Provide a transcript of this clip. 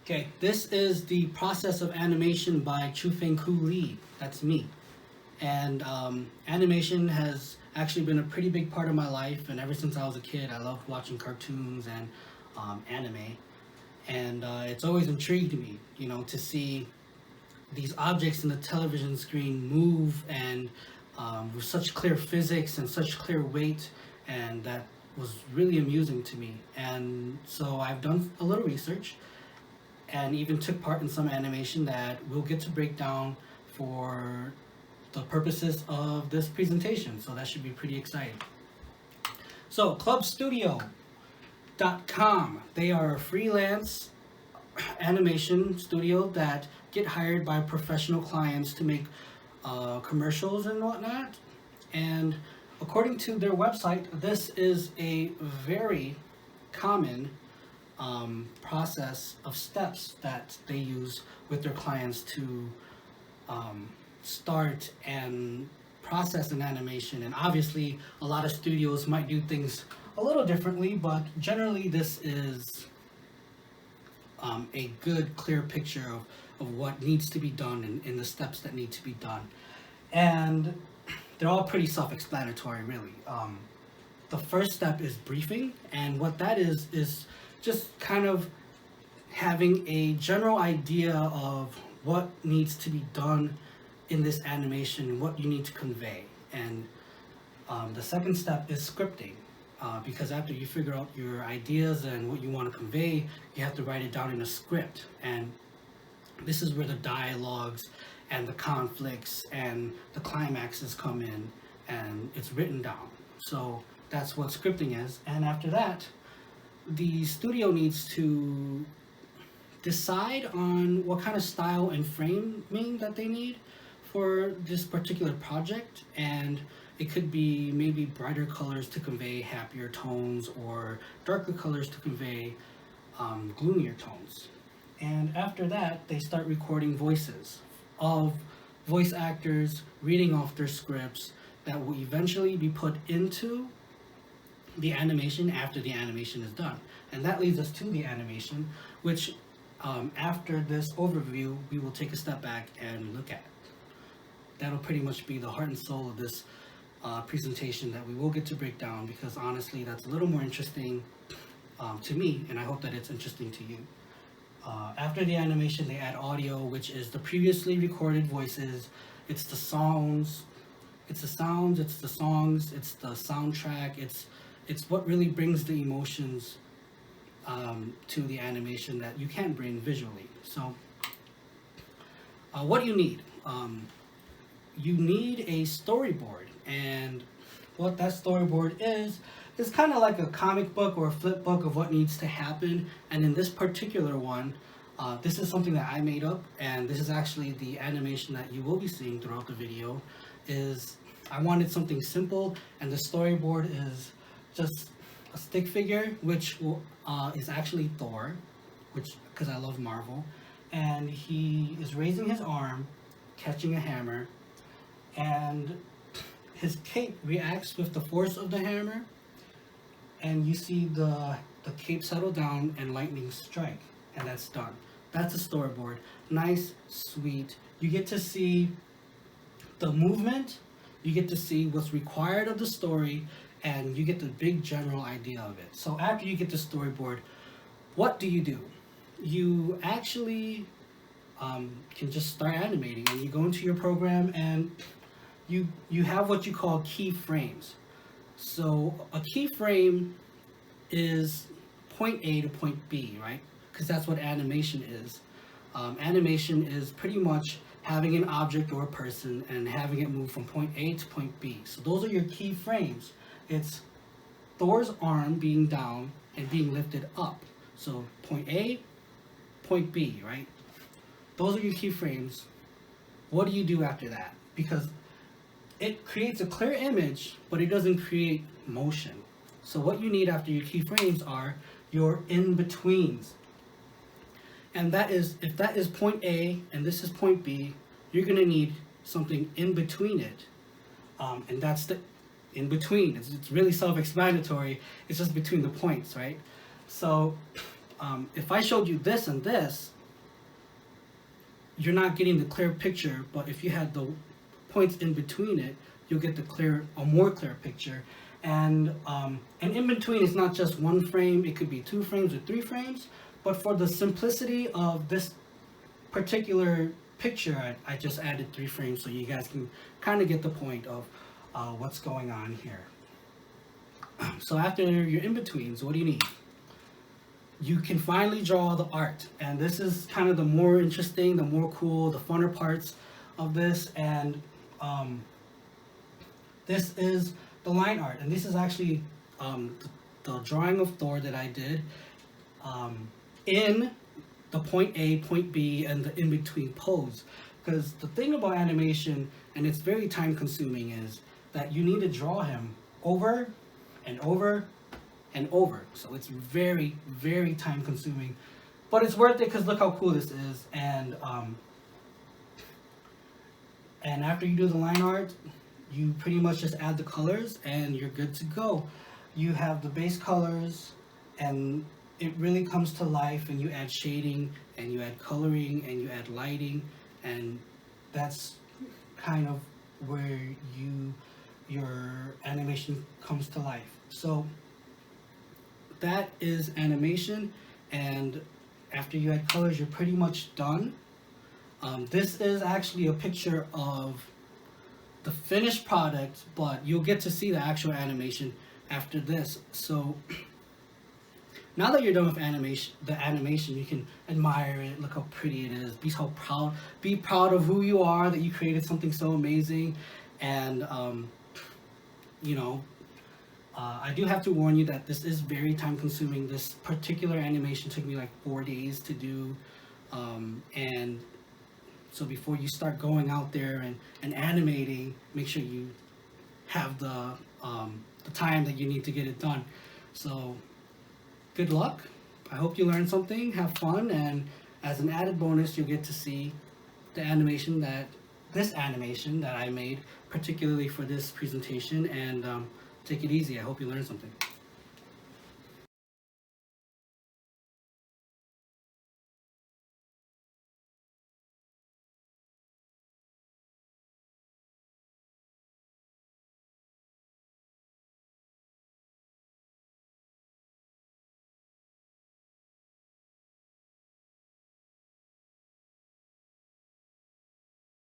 Okay, this is the process of animation by Chufeng Ku Lee. That's me. And animation has actually been a pretty big part of my life. And ever since I was a kid, I loved watching cartoons and anime. And it's always intrigued me, to see these objects in the television screen move and with such clear physics and such clear weight. And that was really amusing to me. And so I've done a little research and even took part in some animation that we'll get to break down for the purposes of this presentation. So that should be pretty exciting. So clubstudio.com, they are a freelance animation studio that get hired by professional clients to make commercials and whatnot. And according to their website, this is a very common process of steps that they use with their clients to start and process an animation. And obviously a lot of studios might do things a little differently, but generally this is a good clear picture of what needs to be done and the steps that need to be done. And they're all pretty self-explanatory, really. The first step is briefing, and what that is just kind of having a general idea of what needs to be done in this animation, what you need to convey. And the second step is scripting, because after you figure out your ideas and what you want to convey, you have to write it down in a script. And this is where the dialogues and the conflicts and the climaxes come in, and it's written down. So that's what scripting is. And after that, the studio needs to decide on what kind of style and framing that they need for this particular project. And it could be maybe brighter colors to convey happier tones, or darker colors to convey gloomier tones. And after that, they start recording voices of voice actors reading off their scripts that will eventually be put into the animation after the animation is done. And that leads us to the animation, which after this overview, we will take a step back and look at. That'll pretty much be the heart and soul of this presentation that we will get to break down, because honestly, that's a little more interesting to me, and I hope that it's interesting to you. After the animation, they add audio, which is the previously recorded voices. It's the songs, it's the sounds, it's the songs, it's the soundtrack, it's what really brings the emotions to the animation that you can't bring visually. So what do you need? You need a storyboard, and what that storyboard is kind of like a comic book or a flip book of what needs to happen. And in this particular one, this is something that I made up, and this is actually the animation that you will be seeing throughout the video. I wanted something simple, and the storyboard is just a stick figure, which is actually Thor, because I love Marvel, and he is raising his arm, catching a hammer, and his cape reacts with the force of the hammer, and you see the cape settle down and lightning strike, and that's done. That's a storyboard. Nice, sweet. You get to see the movement, you get to see what's required of the story, and you get the big general idea of it. So after you get the storyboard, what do? You actually can just start animating, and you go into your program, and you have what you call keyframes. So a keyframe is point A to point B, right? Because that's what animation is. Animation is pretty much having an object or a person and having it move from point A to point B. So those are your keyframes. It's Thor's arm being down and being lifted up. So point A, point B, right? Those are your keyframes. What do you do after that? Because it creates a clear image, but it doesn't create motion. So what you need after your keyframes are your in-betweens. And that is, if that is point A and this is point B, you're gonna need something in between it. And that's the in between. It's really self-explanatory. It's just between the points, right? So if I showed you this and this, you're not getting the clear picture, but if you had the points in between it, you'll get a more clear picture. And in between, it's not just one frame, it could be 2 frames or 3 frames. But for the simplicity of this particular picture, I just added 3 frames so you guys can kind of get the point of what's going on here. So after your in-betweens, what do you need? You can finally draw the art, and this is kind of the more interesting, the more cool, the funner parts of this. And this is the line art, and this is actually the drawing of Thor that I did in the point A, point B, and the in-between pose. Because the thing about animation, and it's very time consuming, is that you need to draw him over and over and over. So it's very, very time consuming, but it's worth it because look how cool this is. And after you do the line art, you pretty much just add the colors and you're good to go. You have the base colors and it really comes to life, and you add shading and you add coloring and you add lighting, and that's kind of where your animation comes to life. So that is animation, and after you add colors, you're pretty much done. This is actually a picture of the finished product, but you'll get to see the actual animation after this. So now that you're done with the animation, you can admire it, look how pretty it is, be proud of who you are, that you created something so amazing. And I do have to warn you that this is very time consuming. This particular animation took me like 4 days to do, and so before you start going out there and animating, make sure you have the time that you need to get it done. So good luck. I hope you learned something, have fun, and as an added bonus, you'll get to see the animation that I made particularly for this presentation. And take it easy. I hope you learned something.